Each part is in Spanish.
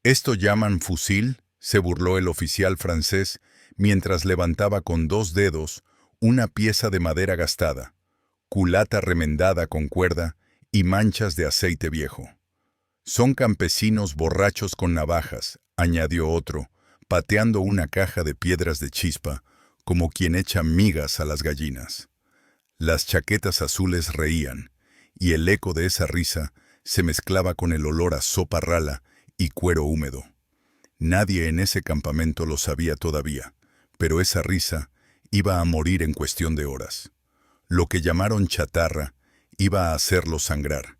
«¿Esto llaman fusil?», se burló el oficial francés mientras levantaba con 2 dedos una pieza de madera gastada, culata remendada con cuerda y manchas de aceite viejo. «Son campesinos borrachos con navajas», añadió otro, pateando una caja de piedras de chispa, como quien echa migas a las gallinas. Las chaquetas azules reían, y el eco de esa risa se mezclaba con el olor a sopa rala y cuero húmedo. Nadie en ese campamento lo sabía todavía, pero esa risa iba a morir en cuestión de horas. Lo que llamaron chatarra iba a hacerlos sangrar,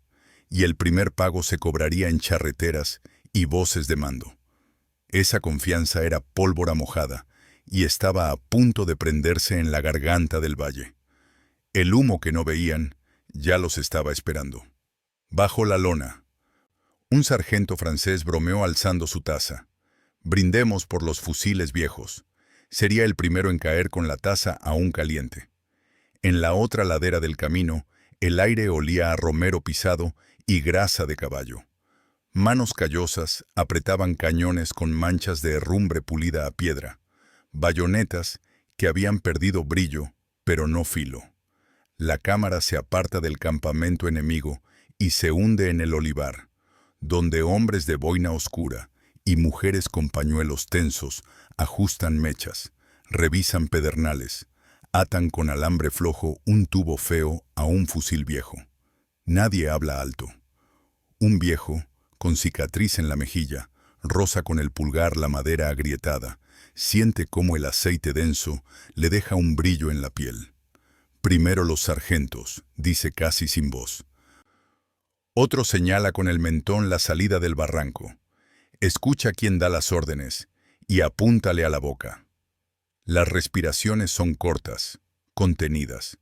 y el primer pago se cobraría en charreteras y voces de mando. Esa confianza era pólvora mojada y estaba a punto de prenderse en la garganta del valle. El humo que no veían ya los estaba esperando. Bajo la lona, un sargento francés bromeó alzando su taza. «Brindemos por los fusiles viejos». Sería el primero en caer con la taza aún caliente. En la otra ladera del camino, el aire olía a romero pisado y grasa de caballo. Manos callosas apretaban cañones con manchas de herrumbre pulida a piedra, bayonetas que habían perdido brillo, pero no filo. La cámara se aparta del campamento enemigo y se hunde en el olivar, donde hombres de boina oscura y mujeres con pañuelos tensos ajustan mechas, revisan pedernales, atan con alambre flojo un tubo feo a un fusil viejo. Nadie habla alto. Un viejo, con cicatriz en la mejilla, roza con el pulgar la madera agrietada, siente cómo el aceite denso le deja un brillo en la piel. «Primero los sargentos», dice casi sin voz. Otro señala con el mentón la salida del barranco. Escucha quién da las órdenes y apúntale a la boca. Las respiraciones son cortas, contenidas.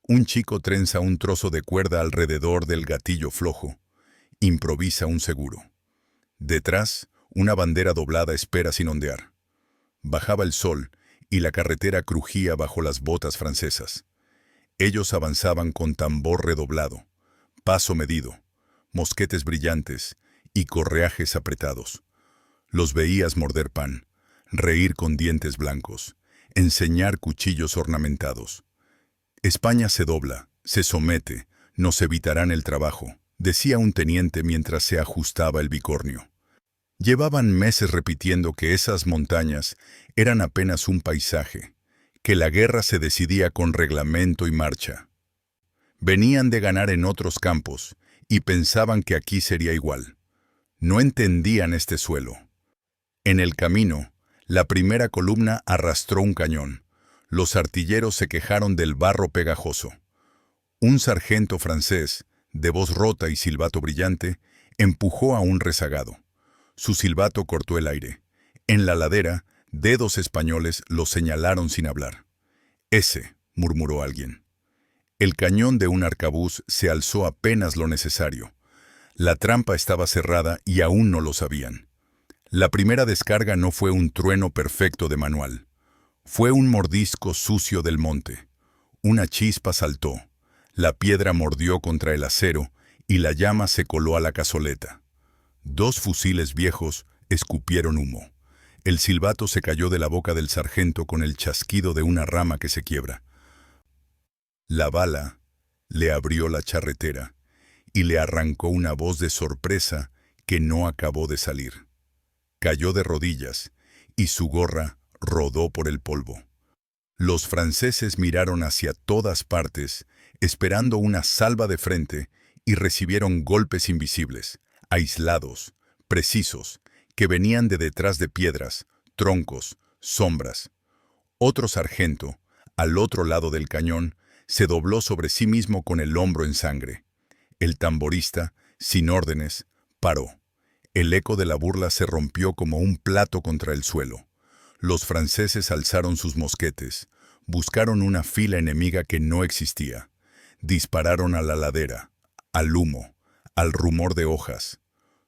Un chico trenza un trozo de cuerda alrededor del gatillo flojo. Improvisa un seguro. Detrás, una bandera doblada espera sin ondear. Bajaba el sol y la carretera crujía bajo las botas francesas. Ellos avanzaban con tambor redoblado, paso medido, mosquetes brillantes y correajes apretados. Los veías morder pan, reír con dientes blancos, enseñar cuchillos ornamentados. «España se dobla, se somete, nos evitarán el trabajo», decía un teniente mientras se ajustaba el bicornio. Llevaban meses repitiendo que esas montañas eran apenas un paisaje, que la guerra se decidía con reglamento y marcha. Venían de ganar en otros campos y pensaban que aquí sería igual. No entendían este suelo. En el camino, la primera columna arrastró un cañón. Los artilleros se quejaron del barro pegajoso. Un sargento francés, de voz rota y silbato brillante, empujó a un rezagado. Su silbato cortó el aire. En la ladera, dedos españoles lo señalaron sin hablar. «Ese», murmuró alguien. El cañón de un arcabuz se alzó apenas lo necesario. La trampa estaba cerrada y aún no lo sabían. La primera descarga no fue un trueno perfecto de manual. Fue un mordisco sucio del monte. Una chispa saltó. La piedra mordió contra el acero y la llama se coló a la cazoleta. 2 fusiles viejos escupieron humo. El silbato se cayó de la boca del sargento con el chasquido de una rama que se quiebra. La bala le abrió la charretera y le arrancó una voz de sorpresa que no acabó de salir. Cayó de rodillas y su gorra rodó por el polvo. Los franceses miraron hacia todas partes, esperando una salva de frente, y recibieron golpes invisibles, aislados, precisos, que venían de detrás de piedras, troncos, sombras. Otro sargento, al otro lado del cañón, se dobló sobre sí mismo con el hombro en sangre. El tamborista, sin órdenes, paró. El eco de la burla se rompió como un plato contra el suelo. Los franceses alzaron sus mosquetes, buscaron una fila enemiga que no existía. Dispararon a la ladera, al humo, al rumor de hojas.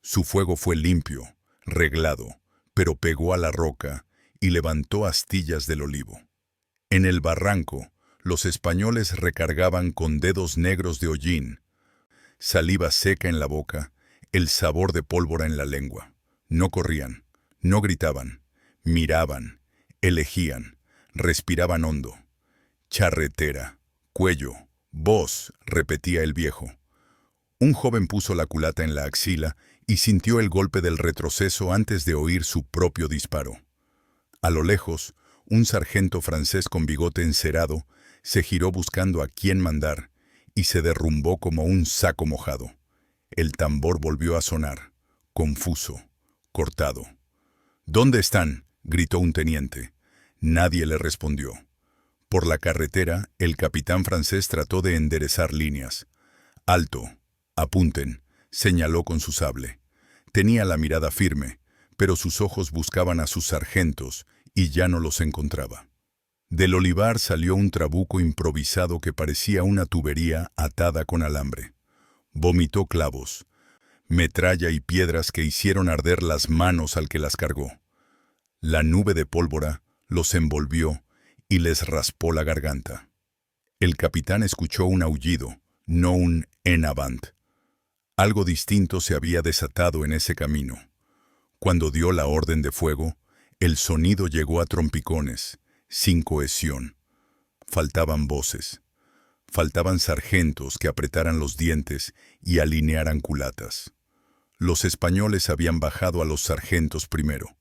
Su fuego fue limpio, reglado, pero pegó a la roca y levantó astillas del olivo. En el barranco, los españoles recargaban con dedos negros de hollín, saliva seca en la boca, el sabor de pólvora en la lengua. No corrían, no gritaban, miraban, elegían, respiraban hondo. Charretera, cuello, voz, repetía el viejo. Un joven puso la culata en la axila y sintió el golpe del retroceso antes de oír su propio disparo. A lo lejos, un sargento francés con bigote encerado se giró buscando a quién mandar y se derrumbó como un saco mojado. El tambor volvió a sonar, confuso, cortado. «¿Dónde están?», gritó un teniente. Nadie le respondió. Por la carretera, el capitán francés trató de enderezar líneas. «Alto, apunten», señaló con su sable. Tenía la mirada firme, pero sus ojos buscaban a sus sargentos y ya no los encontraba. Del olivar salió un trabuco improvisado que parecía una tubería atada con alambre. Vomitó clavos, metralla y piedras que hicieron arder las manos al que las cargó. La nube de pólvora los envolvió y les raspó la garganta. El capitán escuchó un aullido, no un en avant. Algo distinto se había desatado en ese camino. Cuando dio la orden de fuego, el sonido llegó a trompicones, sin cohesión. Faltaban voces. Faltaban sargentos que apretaran los dientes y alinearan culatas. Los españoles habían bajado a los sargentos primero,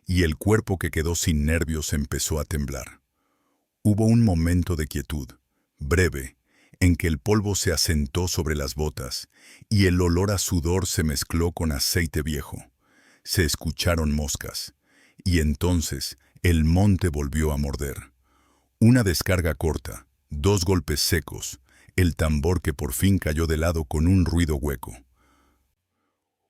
y el cuerpo que quedó sin nervios empezó a temblar. Hubo un momento de quietud, breve, en que el polvo se asentó sobre las botas y el olor a sudor se mezcló con aceite viejo. Se escucharon moscas, y entonces el monte volvió a morder. Una descarga corta, 2 golpes secos, el tambor que por fin cayó de lado con un ruido hueco.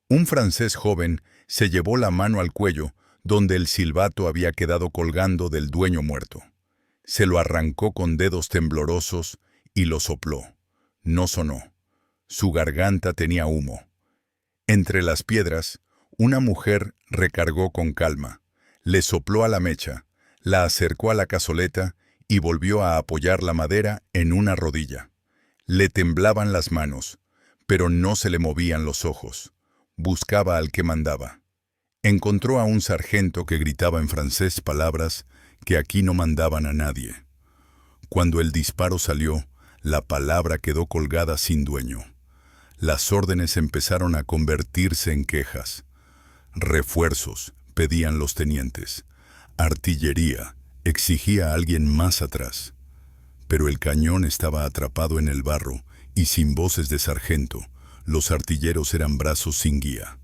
Un francés joven se llevó la mano al cuello, donde el silbato había quedado colgando del dueño muerto. Se lo arrancó con dedos temblorosos y lo sopló. No sonó. Su garganta tenía humo. Entre las piedras, una mujer recargó con calma. Le sopló a la mecha, la acercó a la cazoleta y volvió a apoyar la madera en una rodilla. Le temblaban las manos, pero no se le movían los ojos. Buscaba al que mandaba. Encontró a un sargento que gritaba en francés palabras que aquí no mandaban a nadie. Cuando el disparo salió, la palabra quedó colgada sin dueño. Las órdenes empezaron a convertirse en quejas. Refuerzos, pedían los tenientes. Artillería, exigía a alguien más atrás. Pero el cañón estaba atrapado en el barro y sin voces de sargento, los artilleros eran brazos sin guía.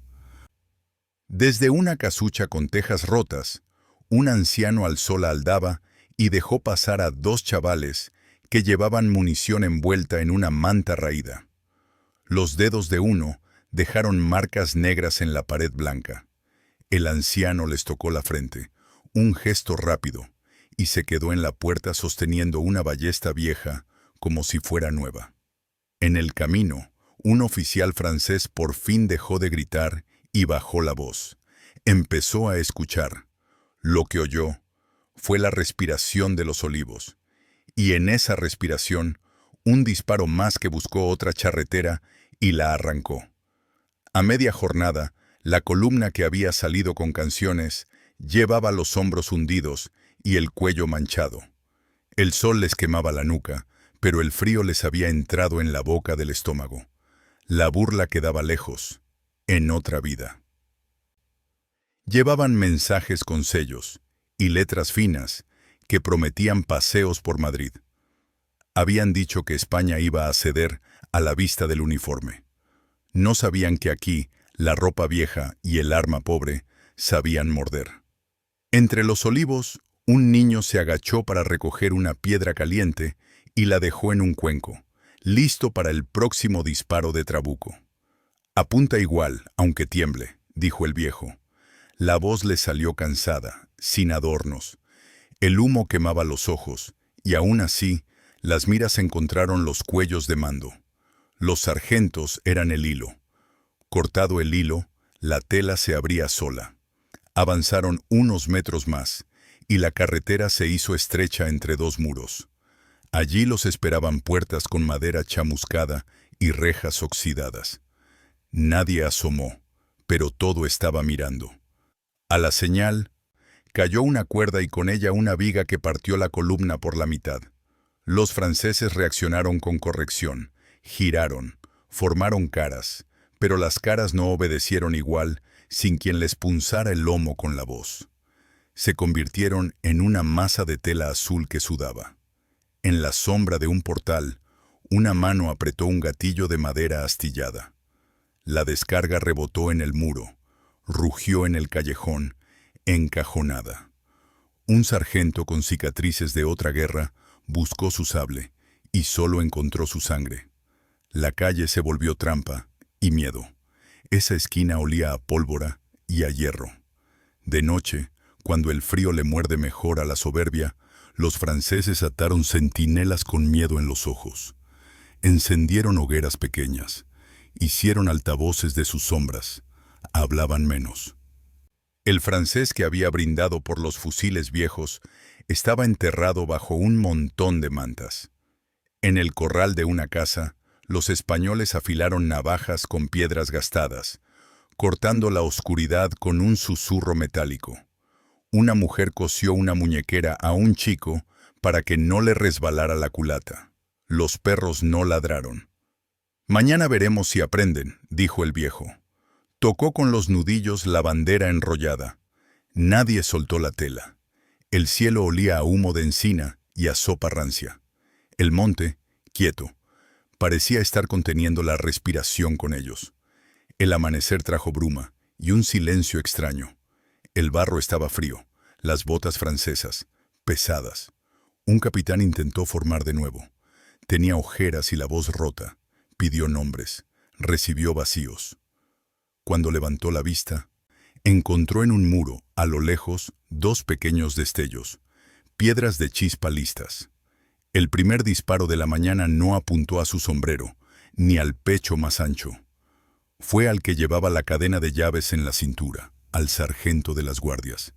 Desde una casucha con tejas rotas, un anciano alzó la aldaba y dejó pasar a 2 chavales que llevaban munición envuelta en una manta raída. Los dedos de uno dejaron marcas negras en la pared blanca. El anciano les tocó la frente, un gesto rápido, y se quedó en la puerta sosteniendo una ballesta vieja como si fuera nueva. En el camino, un oficial francés por fin dejó de gritar y bajó la voz. Empezó a escuchar. Lo que oyó fue la respiración de los olivos, y en esa respiración, un disparo más que buscó otra charretera y la arrancó. A media jornada, la columna que había salido con canciones llevaba los hombros hundidos y el cuello manchado. El sol les quemaba la nuca, pero el frío les había entrado en la boca del estómago. La burla quedaba lejos, en otra vida. Llevaban mensajes con sellos y letras finas que prometían paseos por Madrid. Habían dicho que España iba a ceder a la vista del uniforme. No sabían que aquí la ropa vieja y el arma pobre sabían morder. Entre los olivos, un niño se agachó para recoger una piedra caliente y la dejó en un cuenco, listo para el próximo disparo de trabuco. «Apunta igual, aunque tiemble», dijo el viejo. La voz le salió cansada, sin adornos. El humo quemaba los ojos, y aún así, las miras encontraron los cuellos de mando. Los sargentos eran el hilo. Cortado el hilo, la tela se abría sola. Avanzaron unos metros más, y la carretera se hizo estrecha entre 2 muros. Allí los esperaban puertas con madera chamuscada y rejas oxidadas. Nadie asomó, pero todo estaba mirando. A la señal, cayó una cuerda y con ella una viga que partió la columna por la mitad. Los franceses reaccionaron con corrección, giraron, formaron caras, pero las caras no obedecieron igual sin quien les punzara el lomo con la voz. Se convirtieron en una masa de tela azul que sudaba. En la sombra de un portal, una mano apretó un gatillo de madera astillada. La descarga rebotó en el muro, rugió en el callejón, encajonada. Un sargento con cicatrices de otra guerra buscó su sable y solo encontró su sangre. La calle se volvió trampa y miedo. Esa esquina olía a pólvora y a hierro. De noche, cuando el frío le muerde mejor a la soberbia, los franceses ataron centinelas con miedo en los ojos. Encendieron hogueras pequeñas, hicieron altavoces de sus sombras, hablaban menos. El francés que había brindado por los fusiles viejos estaba enterrado bajo un montón de mantas. En el corral de una casa, los españoles afilaron navajas con piedras gastadas, cortando la oscuridad con un susurro metálico. Una mujer cosió una muñequera a un chico para que no le resbalara la culata. Los perros no ladraron. «Mañana veremos si aprenden», dijo el viejo. Tocó con los nudillos la bandera enrollada. Nadie soltó la tela. El cielo olía a humo de encina y a sopa rancia. El monte, quieto, parecía estar conteniendo la respiración con ellos. El amanecer trajo bruma y un silencio extraño. El barro estaba frío, las botas francesas, pesadas. Un capitán intentó formar de nuevo. Tenía ojeras y la voz rota. Pidió nombres. Recibió vacíos. Cuando levantó la vista, encontró en un muro, a lo lejos, dos pequeños destellos, piedras de chispa listas. El primer disparo de la mañana no apuntó a su sombrero, ni al pecho más ancho. Fue al que llevaba la cadena de llaves en la cintura, al sargento de las guardias.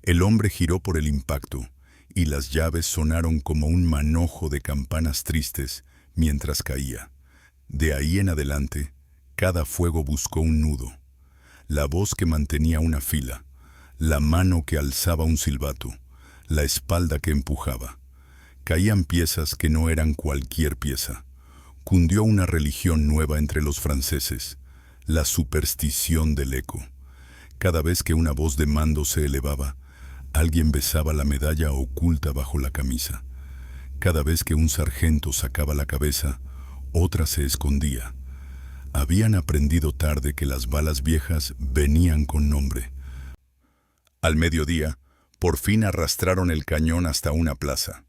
El hombre giró por el impacto, y las llaves sonaron como un manojo de campanas tristes mientras caía. De ahí en adelante, cada fuego buscó un nudo. La voz que mantenía una fila, la mano que alzaba un silbato, la espalda que empujaba. Caían piezas que no eran cualquier pieza. Cundió una religión nueva entre los franceses, la superstición del eco. Cada vez que una voz de mando se elevaba, alguien besaba la medalla oculta bajo la camisa. Cada vez que un sargento sacaba la cabeza, otra se escondía. Habían aprendido tarde que las balas viejas venían con nombre. Al mediodía, por fin arrastraron el cañón hasta una plaza.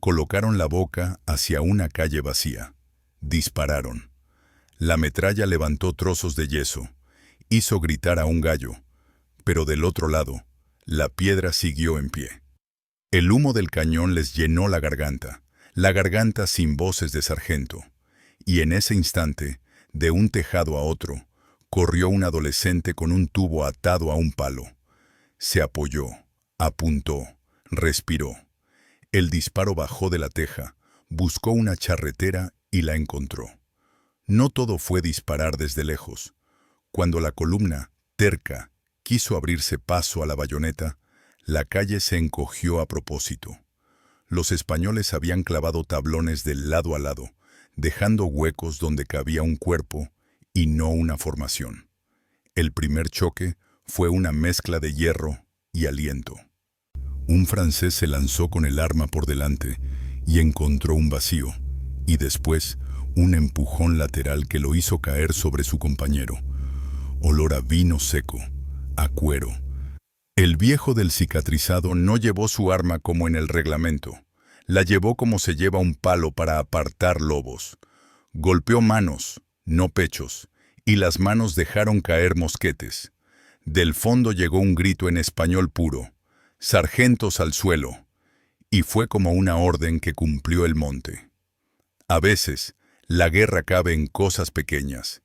Colocaron la boca hacia una calle vacía. Dispararon. La metralla levantó trozos de yeso. Hizo gritar a un gallo. Pero del otro lado, la piedra siguió en pie. El humo del cañón les llenó la garganta sin voces de sargento. Y en ese instante, de un tejado a otro, corrió un adolescente con un tubo atado a un palo. Se apoyó, apuntó, respiró. El disparo bajó de la teja, buscó una charretera y la encontró. No todo fue disparar desde lejos. Cuando la columna, terca, quiso abrirse paso a la bayoneta, la calle se encogió a propósito. Los españoles habían clavado tablones de lado a lado, dejando huecos donde cabía un cuerpo y no una formación. El primer choque fue una mezcla de hierro y aliento. Un francés se lanzó con el arma por delante y encontró un vacío, y después un empujón lateral que lo hizo caer sobre su compañero. Olor a vino seco, a cuero. El viejo del cicatrizado no llevó su arma como en el reglamento. La llevó como se lleva un palo para apartar lobos. Golpeó manos, no pechos, y las manos dejaron caer mosquetes. Del fondo llegó un grito en español puro: «Sargentos al suelo», y fue como una orden que cumplió el monte. A veces, la guerra cabe en cosas pequeñas: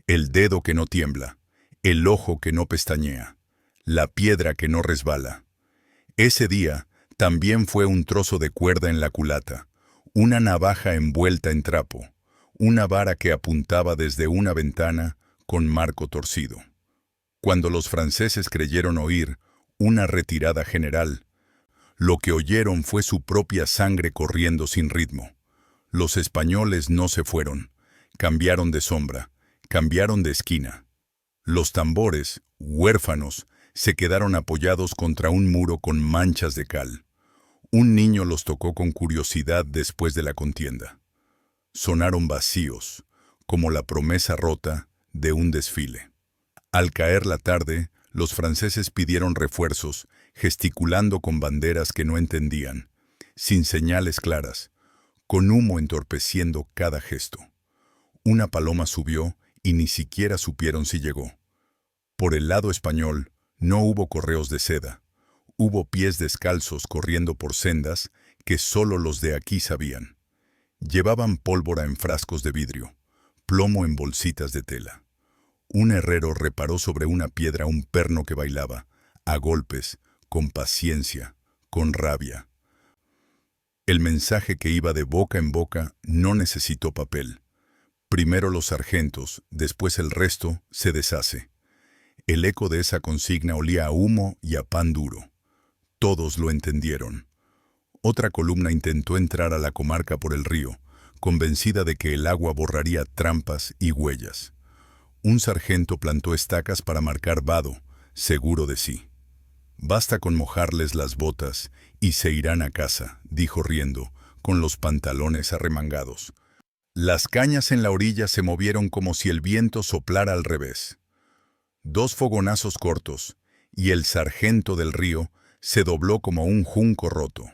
el dedo que no tiembla, el ojo que no pestañea, la piedra que no resbala. Ese día también fue un trozo de cuerda en la culata, una navaja envuelta en trapo, una vara que apuntaba desde una ventana con marco torcido. Cuando los franceses creyeron oír una retirada general, lo que oyeron fue su propia sangre corriendo sin ritmo. Los españoles no se fueron, cambiaron de sombra, cambiaron de esquina. Los tambores, huérfanos, se quedaron apoyados contra un muro con manchas de cal. Un niño los tocó con curiosidad después de la contienda. Sonaron vacíos, como la promesa rota de un desfile. Al caer la tarde, los franceses pidieron refuerzos, gesticulando con banderas que no entendían, sin señales claras, con humo entorpeciendo cada gesto. Una paloma subió y ni siquiera supieron si llegó. Por el lado español, no hubo correos de seda. Hubo pies descalzos corriendo por sendas que solo los de aquí sabían. Llevaban pólvora en frascos de vidrio, plomo en bolsitas de tela. Un herrero reparó sobre una piedra un perno que bailaba, a golpes, con paciencia, con rabia. El mensaje que iba de boca en boca no necesitó papel. Primero los sargentos, después el resto se deshace. El eco de esa consigna olía a humo y a pan duro. Todos lo entendieron. Otra columna intentó entrar a la comarca por el río, convencida de que el agua borraría trampas y huellas. Un sargento plantó estacas para marcar vado, seguro de sí. «Basta con mojarles las botas y se irán a casa», dijo riendo, con los pantalones arremangados. Las cañas en la orilla se movieron como si el viento soplara al revés. 2 fogonazos cortos, y el sargento del río se dobló como un junco roto.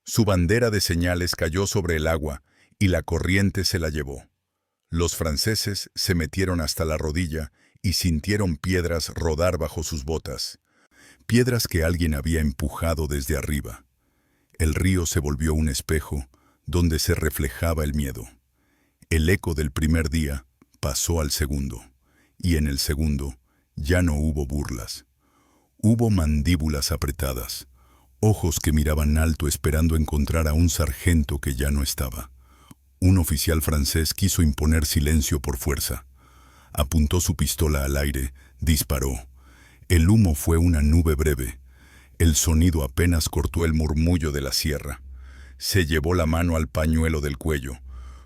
Su bandera de señales cayó sobre el agua y la corriente se la llevó. Los franceses se metieron hasta la rodilla y sintieron piedras rodar bajo sus botas, piedras que alguien había empujado desde arriba. El río se volvió un espejo donde se reflejaba el miedo. El eco del primer día pasó al segundo, y en el segundo ya no hubo burlas. Hubo mandíbulas apretadas, ojos que miraban alto esperando encontrar a un sargento que ya no estaba. Un oficial francés quiso imponer silencio por fuerza. Apuntó su pistola al aire, disparó. El humo fue una nube breve. El sonido apenas cortó el murmullo de la sierra. Se llevó la mano al pañuelo del cuello,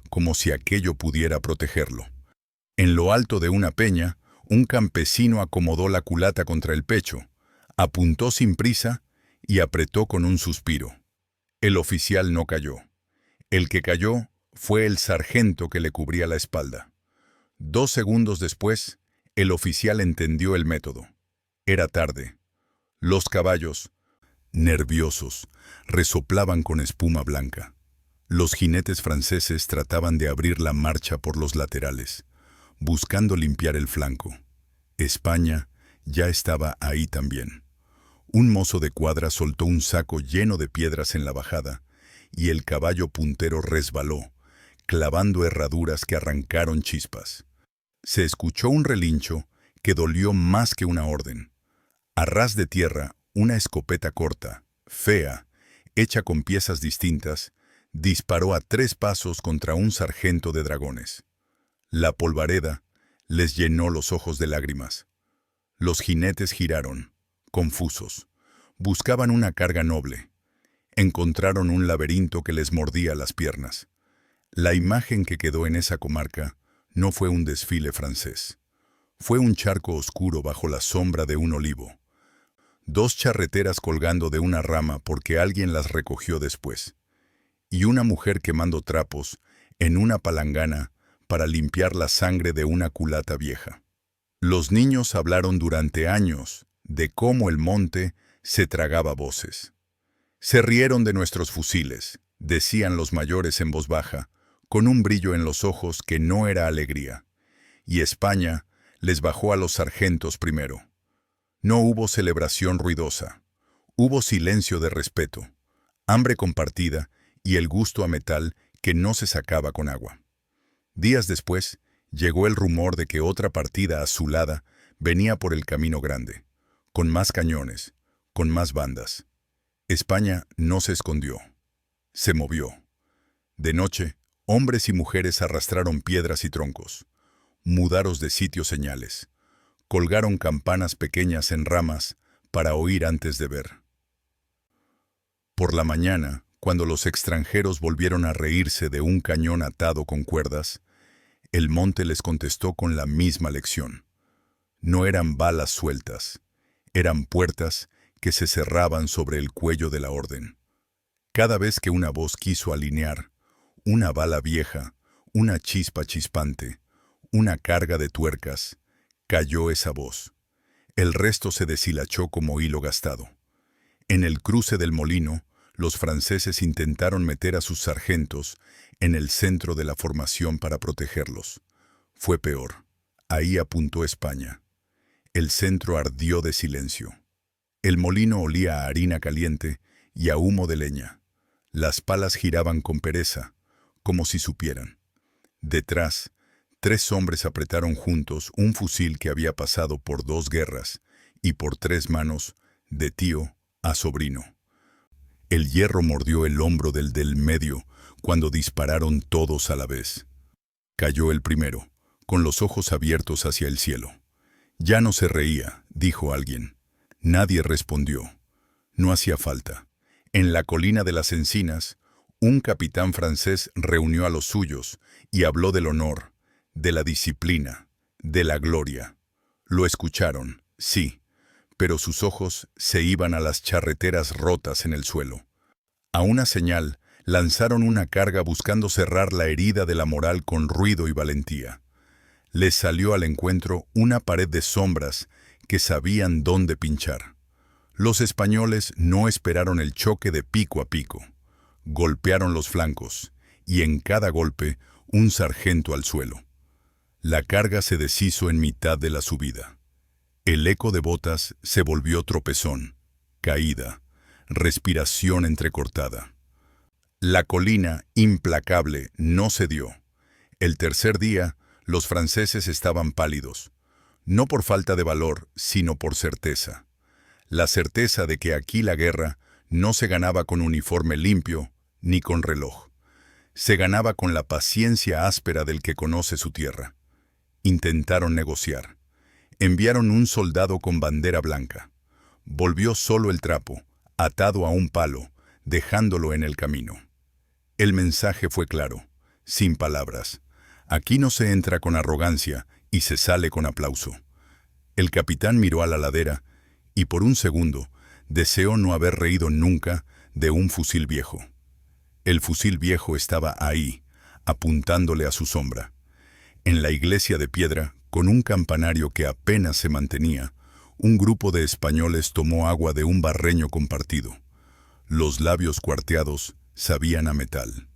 como si aquello pudiera protegerlo. En lo alto de una peña, un campesino acomodó la culata contra el pecho, apuntó sin prisa y apretó con un suspiro. El oficial no cayó. El que cayó fue el sargento que le cubría la espalda. 2 segundos después, el oficial entendió el método. Era tarde. Los caballos, nerviosos, resoplaban con espuma blanca. Los jinetes franceses trataban de abrir la marcha por los laterales, buscando limpiar el flanco. España ya estaba ahí también. Un mozo de cuadra soltó un saco lleno de piedras en la bajada, y el caballo puntero resbaló, clavando herraduras que arrancaron chispas. Se escuchó un relincho que dolió más que una orden. A ras de tierra, una escopeta corta, fea, hecha con piezas distintas, disparó a 3 pasos contra un sargento de dragones. La polvareda les llenó los ojos de lágrimas. Los jinetes giraron, confusos. Buscaban una carga noble. Encontraron un laberinto que les mordía las piernas. La imagen que quedó en esa comarca no fue un desfile francés. Fue un charco oscuro bajo la sombra de un olivo. 2 charreteras colgando de una rama porque alguien las recogió después. Y una mujer quemando trapos en una palangana para limpiar la sangre de una culata vieja. Los niños hablaron durante años de cómo el monte se tragaba voces. Se rieron de nuestros fusiles, decían los mayores en voz baja, con un brillo en los ojos que no era alegría. Y España les bajó a los sargentos primero. No hubo celebración ruidosa. Hubo silencio de respeto, hambre compartida y el gusto a metal que no se sacaba con agua. Días después, llegó el rumor de que otra partida azulada venía por el camino grande, con más cañones, con más bandas. España no se escondió. Se movió. De noche, hombres y mujeres arrastraron piedras y troncos. Mudaros de sitio señales. Colgaron campanas pequeñas en ramas para oír antes de ver. Por la mañana, cuando los extranjeros volvieron a reírse de un cañón atado con cuerdas, el monte les contestó con la misma lección. No eran balas sueltas, eran puertas que se cerraban sobre el cuello de la orden. Cada vez que una voz quiso alinear, una bala vieja, una chispa chispante, una carga de tuercas, cayó esa voz. El resto se deshilachó como hilo gastado. En el cruce del molino, los franceses intentaron meter a sus sargentos en el centro de la formación para protegerlos. Fue peor. Ahí apuntó España. El centro ardió de silencio. El molino olía a harina caliente y a humo de leña. Las palas giraban con pereza, como si supieran. Detrás, 3 hombres apretaron juntos un fusil que había pasado por 2 guerras y por 3 manos, de tío a sobrino. El hierro mordió el hombro del medio cuando dispararon todos a la vez. Cayó el primero, con los ojos abiertos hacia el cielo. Ya no se reía, dijo alguien. Nadie respondió. No hacía falta. En la colina de las encinas, un capitán francés reunió a los suyos y habló del honor, de la disciplina, de la gloria. Lo escucharon, sí, pero sus ojos se iban a las charreteras rotas en el suelo. A una señal, lanzaron una carga buscando cerrar la herida de la moral con ruido y valentía. Les salió al encuentro una pared de sombras que sabían dónde pinchar. Los españoles no esperaron el choque de pico a pico. Golpearon los flancos, y en cada golpe, un sargento al suelo. La carga se deshizo en mitad de la subida. El eco de botas se volvió tropezón, caída, respiración entrecortada. La colina, implacable, no cedió. El tercer día, los franceses estaban pálidos, no por falta de valor, sino por certeza. La certeza de que aquí la guerra no se ganaba con uniforme limpio ni con reloj. Se ganaba con la paciencia áspera del que conoce su tierra. Intentaron negociar. Enviaron un soldado con bandera blanca. Volvió solo el trapo, atado a un palo, dejándolo en el camino. El mensaje fue claro, sin palabras. Aquí no se entra con arrogancia y se sale con aplauso. El capitán miró a la ladera y por un segundo deseó no haber reído nunca de un fusil viejo. El fusil viejo estaba ahí, apuntándole a su sombra. En la iglesia de piedra, con un campanario que apenas se mantenía, un grupo de españoles tomó agua de un barreño compartido. Los labios cuarteados sabían a metal.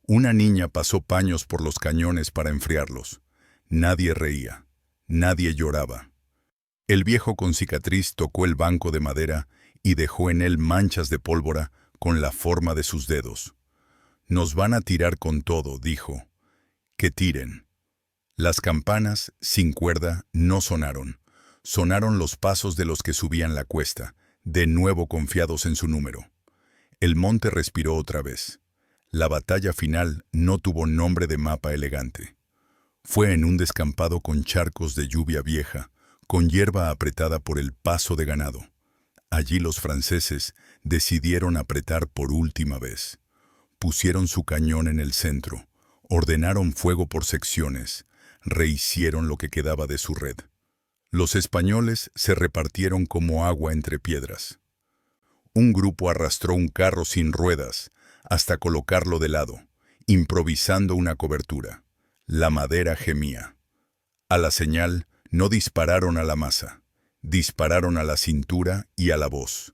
Una niña pasó paños por los cañones para enfriarlos. Nadie reía, nadie lloraba. El viejo con cicatriz tocó el banco de madera y dejó en él manchas de pólvora con la forma de sus dedos. «Nos van a tirar con todo», dijo. «Que tiren». Las campanas, sin cuerda, no sonaron. Sonaron los pasos de los que subían la cuesta, de nuevo confiados en su número. El monte respiró otra vez. La batalla final no tuvo nombre de mapa elegante. Fue en un descampado con charcos de lluvia vieja, con hierba apretada por el paso de ganado. Allí los franceses decidieron apretar por última vez. Pusieron su cañón en el centro, ordenaron fuego por secciones, rehicieron lo que quedaba de su red. Los españoles se repartieron como agua entre piedras. Un grupo arrastró un carro sin ruedas hasta colocarlo de lado, improvisando una cobertura. La madera gemía. A la señal, no dispararon a la masa, dispararon a la cintura y a la voz.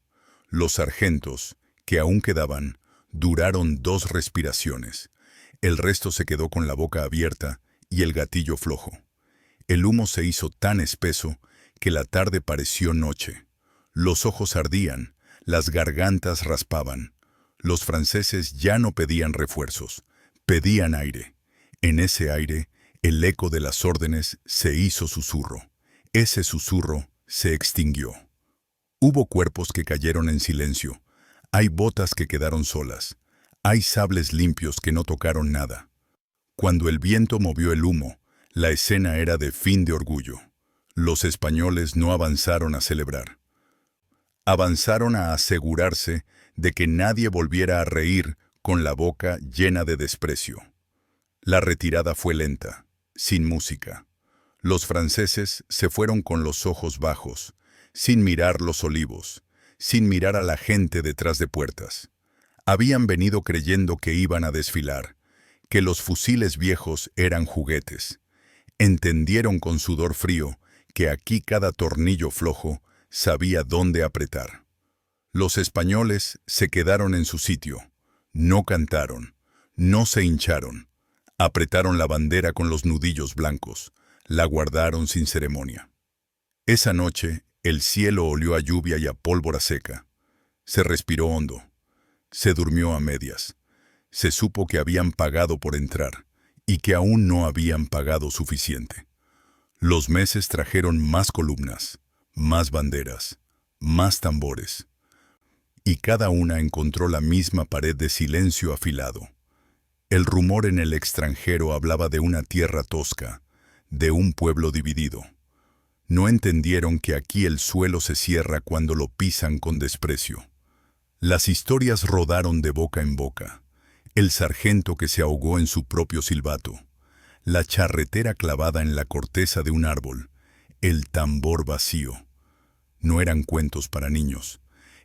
Los sargentos, que aún quedaban, duraron 2 respiraciones. El resto se quedó con la boca abierta y el gatillo flojo. El humo se hizo tan espeso que la tarde pareció noche. Los ojos ardían, las gargantas raspaban. Los franceses ya no pedían refuerzos, pedían aire. En ese aire, el eco de las órdenes se hizo susurro. Ese susurro se extinguió. Hubo cuerpos que cayeron en silencio. Hay botas que quedaron solas. Hay sables limpios que no tocaron nada. Cuando el viento movió el humo, la escena era de fin de orgullo. Los españoles no avanzaron a celebrar. Avanzaron a asegurarse de que nadie volviera a reír con la boca llena de desprecio. La retirada fue lenta, sin música. Los franceses se fueron con los ojos bajos, sin mirar los olivos, sin mirar a la gente detrás de puertas. Habían venido creyendo que iban a desfilar, que los fusiles viejos eran juguetes. Entendieron con sudor frío que aquí cada tornillo flojo sabía dónde apretar. Los españoles se quedaron en su sitio, no cantaron, no se hincharon, apretaron la bandera con los nudillos blancos, la guardaron sin ceremonia. Esa noche el cielo olió a lluvia y a pólvora seca. Se respiró hondo, se durmió a medias, se supo que habían pagado por entrar y que aún no habían pagado suficiente. Los meses trajeron más columnas, más banderas, más tambores, y cada una encontró la misma pared de silencio afilado. El rumor en el extranjero hablaba de una tierra tosca, de un pueblo dividido. No entendieron que aquí el suelo se cierra cuando lo pisan con desprecio. Las historias rodaron de boca en boca. El sargento que se ahogó en su propio silbato, la charretera clavada en la corteza de un árbol, el tambor vacío. No eran cuentos para niños,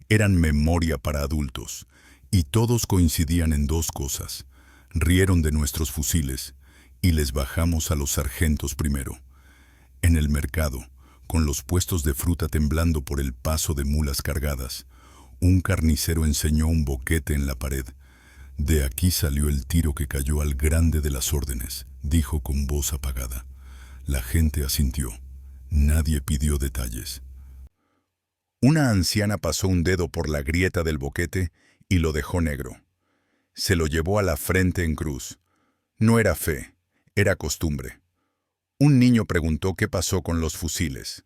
eran memoria para adultos, y todos coincidían en dos cosas. Rieron de nuestros fusiles y les bajamos a los sargentos primero. En el mercado, con los puestos de fruta temblando por el paso de mulas cargadas, un carnicero enseñó un boquete en la pared. «De aquí salió el tiro que cayó al grande de las órdenes», dijo con voz apagada. La gente asintió. Nadie pidió detalles. Una anciana pasó un dedo por la grieta del boquete y lo dejó negro. Se lo llevó a la frente en cruz. No era fe, era costumbre. Un niño preguntó qué pasó con los fusiles.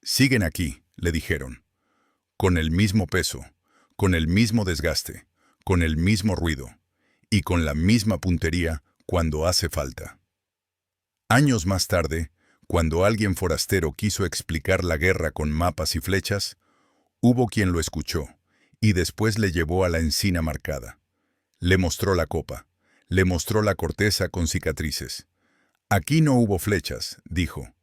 «Siguen aquí», le dijeron. Con el mismo peso, con el mismo desgaste, con el mismo ruido y con la misma puntería cuando hace falta. Años más tarde, cuando alguien forastero quiso explicar la guerra con mapas y flechas, hubo quien lo escuchó y después le llevó a la encina marcada. Le mostró la copa, le mostró la corteza con cicatrices. «Aquí no hubo flechas», dijo.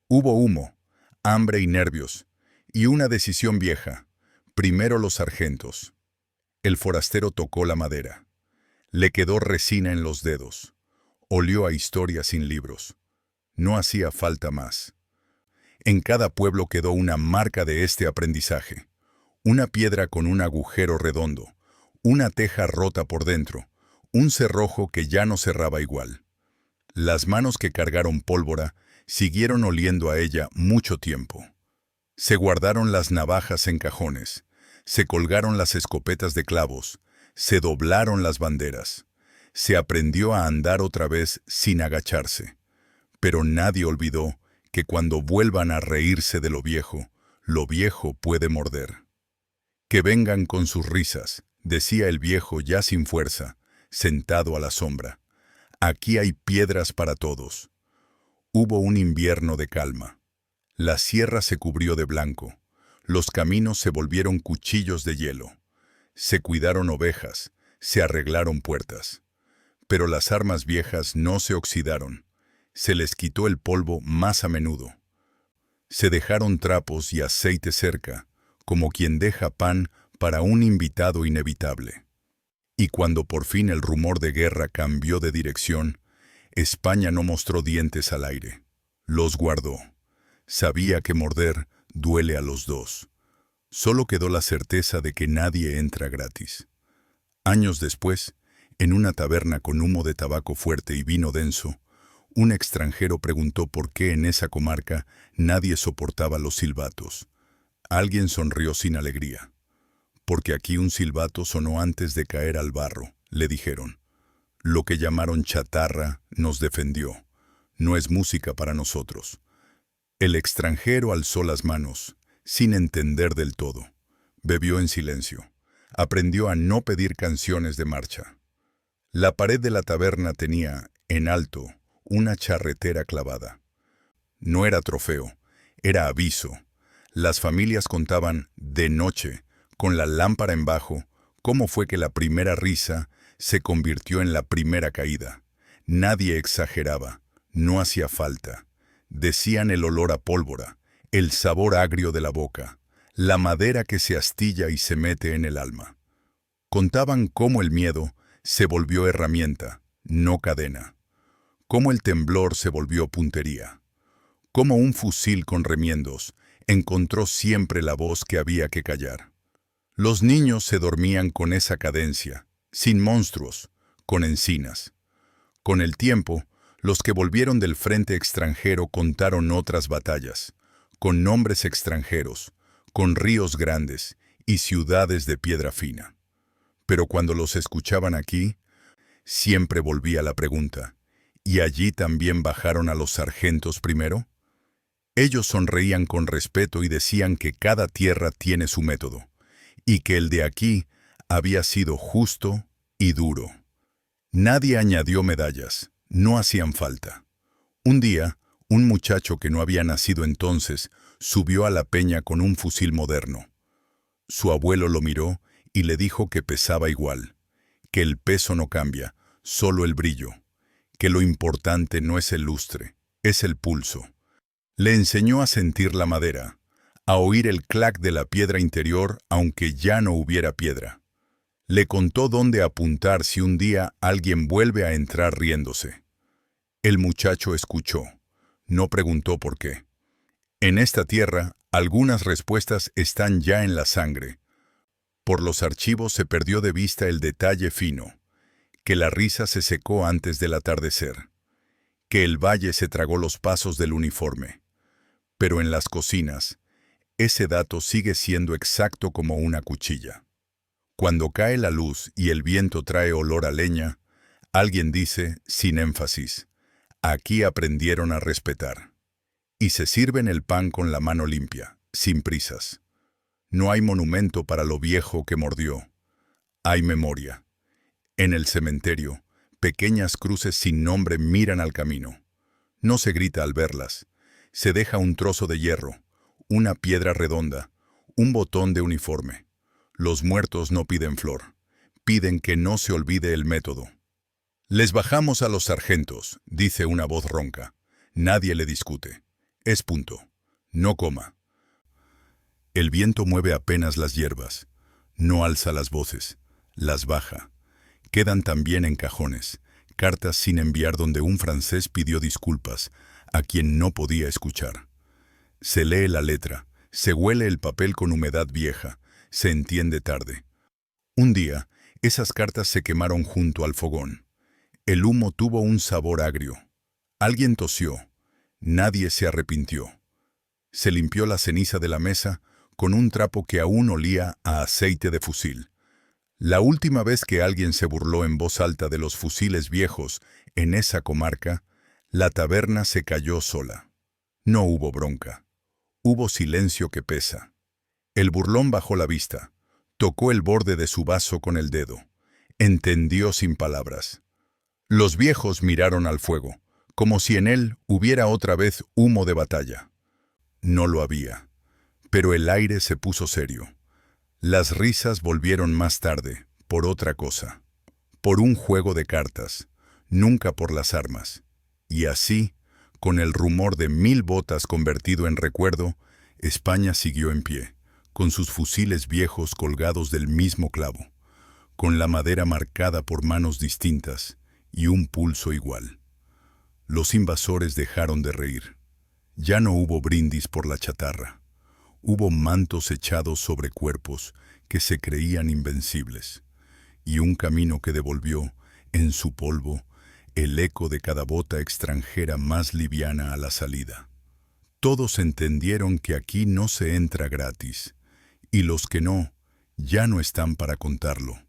«Hubo humo, hambre y nervios, y una decisión vieja. Primero los sargentos». El forastero tocó la madera. Le quedó resina en los dedos. Olió a historia sin libros. No hacía falta más. En cada pueblo quedó una marca de este aprendizaje. Una piedra con un agujero redondo, una teja rota por dentro, un cerrojo que ya no cerraba igual. Las manos que cargaron pólvora siguieron oliendo a ella mucho tiempo. Se guardaron las navajas en cajones, se colgaron las escopetas de clavos, se doblaron las banderas. Se aprendió a andar otra vez sin agacharse. Pero nadie olvidó que cuando vuelvan a reírse de lo viejo puede morder. «Que vengan con sus risas», decía el viejo ya sin fuerza, sentado a la sombra. «Aquí hay piedras para todos». Hubo un invierno de calma. La sierra se cubrió de blanco. Los caminos se volvieron cuchillos de hielo. Se cuidaron ovejas, se arreglaron puertas. Pero las armas viejas no se oxidaron. Se les quitó el polvo más a menudo. Se dejaron trapos y aceite cerca, como quien deja pan para un invitado inevitable. Y cuando por fin el rumor de guerra cambió de dirección, España no mostró dientes al aire. Los guardó. Sabía que morder duele a los dos. Solo quedó la certeza de que nadie entra gratis. Años después, en una taberna con humo de tabaco fuerte y vino denso, un extranjero preguntó por qué en esa comarca nadie soportaba los silbatos. Alguien sonrió sin alegría. «Porque aquí un silbato sonó antes de caer al barro», le dijeron. «Lo que llamaron chatarra nos defendió. No es música para nosotros». El extranjero alzó las manos, sin entender del todo. Bebió en silencio. Aprendió a no pedir canciones de marcha. La pared de la taberna tenía, en alto, una charretera clavada. No era trofeo, Era aviso. Las familias contaban, de noche, con la lámpara en bajo, cómo fue que la primera risa se convirtió en la primera caída. Nadie exageraba, no hacía falta. Decían el olor a pólvora, el sabor agrio de la boca, la madera que se astilla y se mete en el alma. Contaban cómo el miedo se volvió herramienta, no cadena. Cómo el temblor se volvió puntería. Cómo un fusil con remiendos encontró siempre la voz que había que callar. Los niños se dormían con esa cadencia, sin monstruos, con encinas. Con el tiempo, los que volvieron del frente extranjero contaron otras batallas, con nombres extranjeros, con ríos grandes y ciudades de piedra fina. Pero cuando los escuchaban aquí, siempre volvía la pregunta, ¿y allí también bajaron a los sargentos primero? Ellos sonreían con respeto y decían que cada tierra tiene su método, y que el de aquí había sido justo y duro. Nadie añadió medallas, no hacían falta. Un día, un muchacho que no había nacido entonces subió a la peña con un fusil moderno. Su abuelo lo miró y le dijo que pesaba igual, que el peso no cambia, solo el brillo, que lo importante no es el lustre, es el pulso. Le enseñó a sentir la madera, a oír el clac de la piedra interior aunque ya no hubiera piedra. Le contó dónde apuntar si un día alguien vuelve a entrar riéndose. El muchacho escuchó, no preguntó por qué. En esta tierra, algunas respuestas están ya en la sangre. Por los archivos se perdió de vista el detalle fino, que la risa se secó antes del atardecer, que el valle se tragó los pasos del uniforme. Pero en las cocinas, ese dato sigue siendo exacto como una cuchilla. Cuando cae la luz y el viento trae olor a leña, alguien dice, sin énfasis, aquí aprendieron a respetar. Y se sirven el pan con la mano limpia, sin prisas. No hay monumento para lo viejo que mordió. Hay memoria. En el cementerio, pequeñas cruces sin nombre miran al camino. No se grita al verlas. Se deja un trozo de hierro, una piedra redonda, un botón de uniforme. Los muertos no piden flor, piden que no se olvide el método. Les bajamos a los sargentos, dice una voz ronca. Nadie le discute. Es punto. No coma. El viento mueve apenas las hierbas. No alza las voces, las baja. Quedan también en cajones, cartas sin enviar donde un francés pidió disculpas a quien no podía escuchar. Se lee la letra, se huele el papel con humedad vieja, se entiende tarde. Un día, esas cartas se quemaron junto al fogón. El humo tuvo un sabor agrio. Alguien tosió. Nadie se arrepintió. Se limpió la ceniza de la mesa con un trapo que aún olía a aceite de fusil. La última vez que alguien se burló en voz alta de los fusiles viejos en esa comarca, la taberna se cayó sola. No hubo bronca. Hubo silencio que pesa. El burlón bajó la vista, tocó el borde de su vaso con el dedo. Entendió sin palabras. Los viejos miraron al fuego, como si en él hubiera otra vez humo de batalla. No lo había, pero el aire se puso serio. Las risas volvieron más tarde, por otra cosa. Por un juego de cartas, nunca por las armas. Y así, con el rumor de 1000 botas convertido en recuerdo, España siguió en pie, con sus fusiles viejos colgados del mismo clavo, con la madera marcada por manos distintas y un pulso igual. Los invasores dejaron de reír. Ya no hubo brindis por la chatarra. Hubo mantos echados sobre cuerpos que se creían invencibles, y un camino que devolvió, en su polvo, el eco de cada bota extranjera más liviana a la salida. Todos entendieron que aquí no se entra gratis, y los que no, ya no están para contarlo.